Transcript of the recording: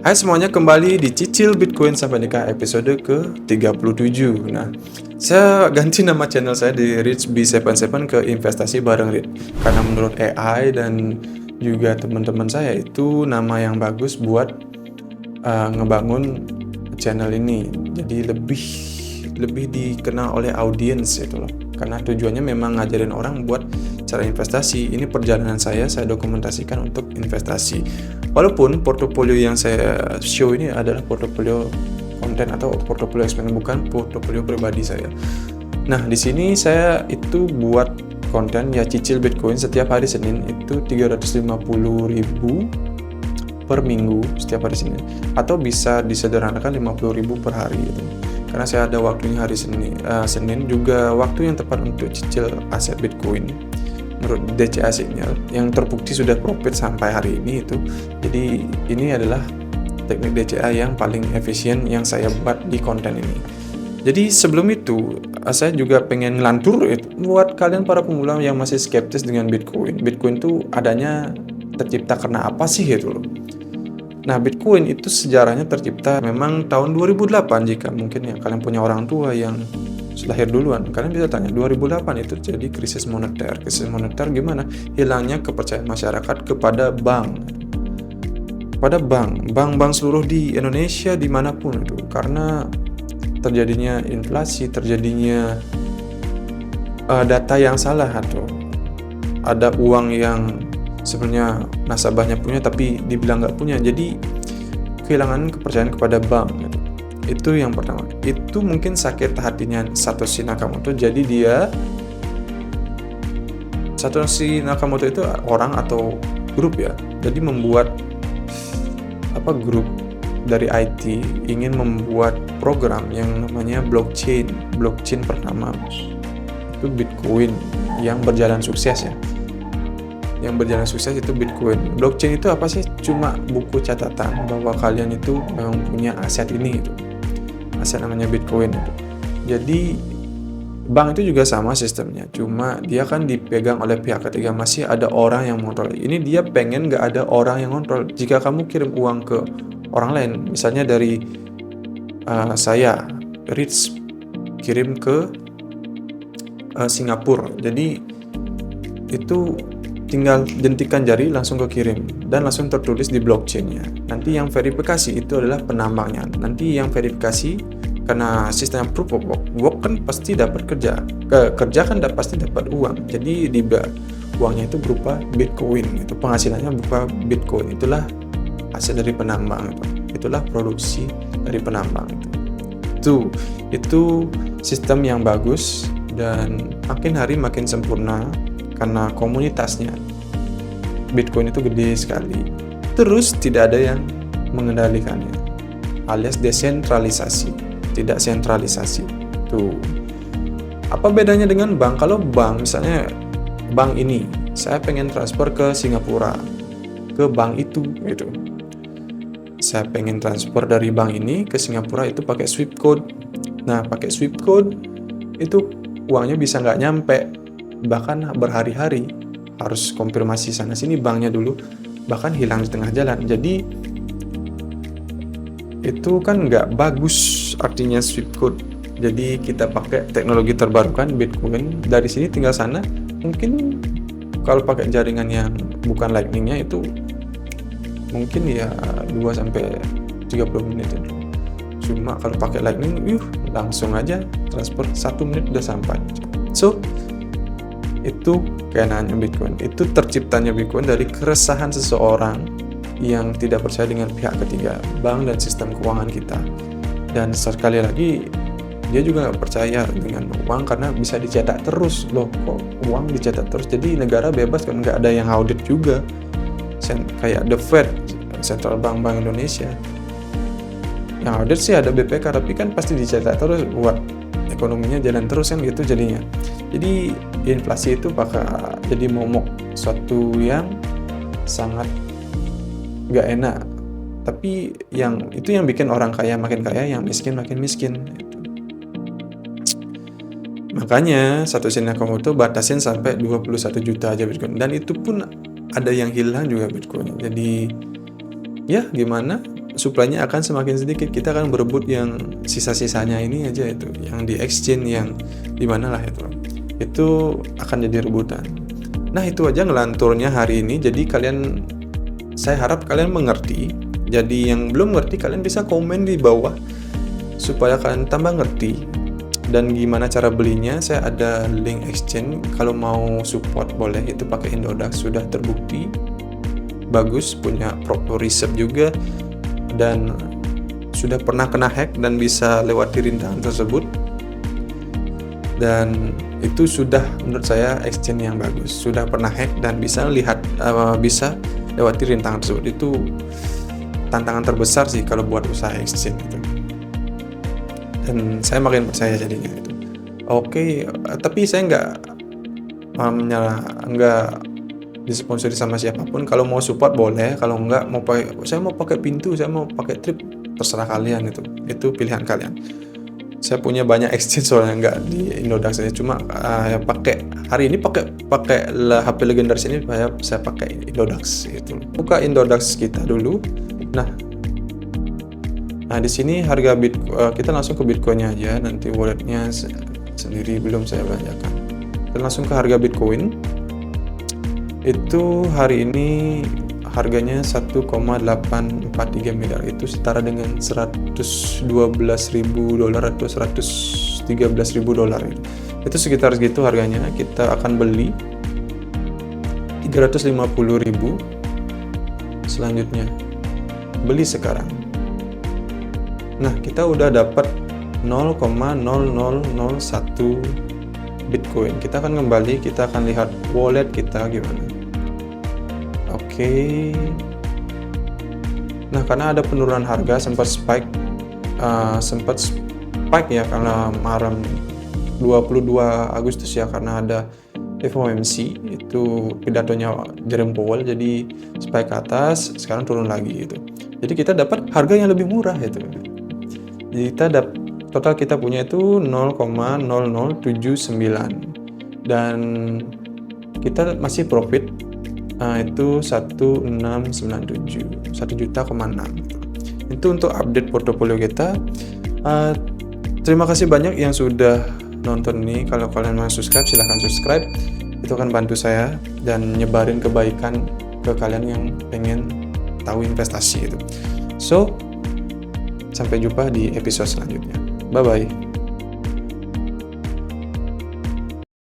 Hai semuanya, kembali di Cicil Bitcoin sampai nikah episode ke-37. Nah, saya ganti nama channel saya di Rich B77 ke investasi bareng Rich. Karena menurut AI dan juga teman-teman saya itu nama yang bagus buat ngebangun channel ini. Jadi lebih dikenal oleh audiens itu loh. Karena tujuannya memang ngajarin orang buat cara investasi. Ini perjalanan saya dokumentasikan untuk investasi. Walaupun portofolio yang saya show ini adalah portofolio konten atau portofolio eksperimen, bukan portofolio pribadi saya. Nah, di sini saya itu buat konten ya cicil Bitcoin setiap hari Senin itu 350.000 per minggu setiap hari Senin, atau bisa disederhanakan 50.000 per hari gitu. Karena saya ada waktunya hari Senin juga waktu yang tepat untuk cicil aset Bitcoin menurut DCA Signal yang terbukti sudah profit sampai hari ini itu. Jadi ini adalah teknik DCA yang paling efisien yang saya buat di konten ini. Jadi sebelum itu saya juga pengen ngelantur buat kalian para pemula yang masih skeptis dengan Bitcoin. Bitcoin itu adanya tercipta karena apa sih itu loh. Nah, Bitcoin itu sejarahnya tercipta memang tahun 2008. Jika mungkin ya kalian punya orang tua yang lahir duluan, kalian bisa tanya 2008 itu jadi krisis moneter. Krisis moneter gimana? Hilangnya kepercayaan masyarakat kepada bank. Pada bank seluruh di Indonesia dimanapun itu, karena terjadinya inflasi, terjadinya data yang salah atau ada uang yang sebenarnya nasabahnya punya tapi dibilang nggak punya, jadi kehilangan kepercayaan kepada bank. Itu yang pertama. Itu mungkin sakit hatinya Satoshi Nakamoto. Jadi Satoshi Nakamoto itu orang atau grup ya, jadi membuat grup dari IT ingin membuat program yang namanya blockchain pertama itu Bitcoin yang berjalan sukses ya. Yang berjalan sukses itu Bitcoin. Blockchain itu apa sih? Cuma buku catatan bahwa kalian itu memang punya aset ini itu. Aset namanya Bitcoin itu. Jadi bank itu juga sama sistemnya. Cuma dia kan dipegang oleh pihak ketiga, masih ada orang yang mengontrol. Ini dia pengen nggak ada orang yang kontrol. Jika kamu kirim uang ke orang lain, misalnya dari saya Rich kirim ke Singapura. Jadi itu tinggal jentikan jari langsung kekirim dan langsung tertulis di blockchainnya. Nanti yang verifikasi itu adalah penambangnya. Nanti yang verifikasi karena sistem proof of work kan pasti dapat kerja kan pasti dapat uang. Jadi uangnya itu berupa Bitcoin. Itu penghasilannya berupa Bitcoin. Itulah hasil dari penambang itu. Itulah produksi dari penambang itu. Itu sistem yang bagus dan makin hari makin sempurna. Karena komunitasnya Bitcoin itu gede sekali, terus tidak ada yang mengendalikannya, alias desentralisasi, tidak sentralisasi. Tuh, apa bedanya dengan bank? Kalau bank, misalnya bank ini, saya pengen transfer ke Singapura, ke bank itu, gitu. Saya pengen transfer dari bank ini ke Singapura itu pakai Swift code. Nah, pakai Swift code itu uangnya bisa nggak nyampe. Bahkan berhari-hari harus konfirmasi sana sini banknya dulu, bahkan hilang di tengah jalan. Jadi itu kan nggak bagus artinya Swift code. Jadi kita pakai teknologi terbarukan Bitcoin, dari sini tinggal sana. Mungkin kalau pakai jaringan yang bukan lightningnya itu mungkin ya 2-30 menit itu. Cuma kalau pakai lightning langsung aja transfer 1 menit udah sampai. So itu keenaannya Bitcoin. Itu terciptanya Bitcoin dari keresahan seseorang yang tidak percaya dengan pihak ketiga, bank dan sistem keuangan kita. Dan sekali lagi dia juga nggak percaya dengan uang karena bisa dicetak terus. Loh, kok uang dicetak terus? Jadi negara bebas kan, nggak ada yang audit juga. Kayak The Fed, Central Bank Indonesia. Yang audit sih ada BPK, tapi kan pasti dicetak terus buat ekonominya jalan terus kan gitu jadinya. Jadi inflasi itu bakal jadi momok, suatu yang sangat gak enak. Tapi yang bikin orang kaya makin kaya, yang miskin makin miskin. Makanya Satoshi Nakamoto batasin sampai 21 juta aja Bitcoin. Dan itu pun ada yang hilang juga Bitcoin. Jadi ya gimana? supply-nya akan semakin sedikit. Kita akan berebut yang sisa-sisanya ini aja, itu yang di exchange, yang di mana lah itu akan jadi rebutan. Nah, itu aja ngelanturnya hari ini. Jadi saya harap kalian mengerti. Jadi yang belum ngerti, kalian bisa komen di bawah supaya kalian tambah ngerti. Dan gimana cara belinya, saya ada link exchange. Kalau mau support boleh, itu pakai Indodax, sudah terbukti bagus, punya proper reserve juga, dan sudah pernah kena hack dan bisa lewati rintangan tersebut. Dan itu sudah menurut saya exchange yang bagus, sudah pernah hack dan bisa bisa lewati rintangan tersebut. Itu tantangan terbesar sih kalau buat usaha exchange itu. Dan saya makin percaya jadinya itu. Oke, tapi saya nggak disponsori sama siapapun. Kalau mau support boleh, kalau nggak saya mau pakai pintu, saya mau pakai trip, terserah kalian. Itu pilihan kalian. Saya punya banyak exchange soalnya, nggak di Indodax saya, cuma hari ini pakai HP legendaris ini, saya pakai Indodax itu. Buka Indodax kita dulu. Nah di sini harga kita langsung ke Bitcoin-nya aja, nanti walletnya sendiri belum saya belanjakan. Kita langsung ke harga Bitcoin. Itu hari ini harganya 1,843 miliar, itu setara dengan 112.000 dolar atau 113.000 dolar. Itu sekitar segitu harganya. Kita akan beli 350.000. Selanjutnya beli sekarang. Nah, kita udah dapat 0,0001 Bitcoin. Kita akan kembali, kita akan lihat wallet kita gimana. Oke. Nah, karena ada penurunan harga, sempat spike ya karena Maret 22 Agustus ya, karena ada FOMC itu pidatonya Jerome Powell, jadi spike ke atas, sekarang turun lagi gitu. Jadi kita dapat harga yang lebih murah itu. Jadi total kita punya itu 0,0079 dan kita masih profit. Itu 1.697, 1 juta, 6. Itu untuk update portofolio kita. Terima kasih banyak yang sudah nonton ini. Kalau kalian mau subscribe, silahkan subscribe. Itu akan bantu saya dan nyebarin kebaikan ke kalian yang pengen tahu investasi itu. So, sampai jumpa di episode selanjutnya. Bye-bye.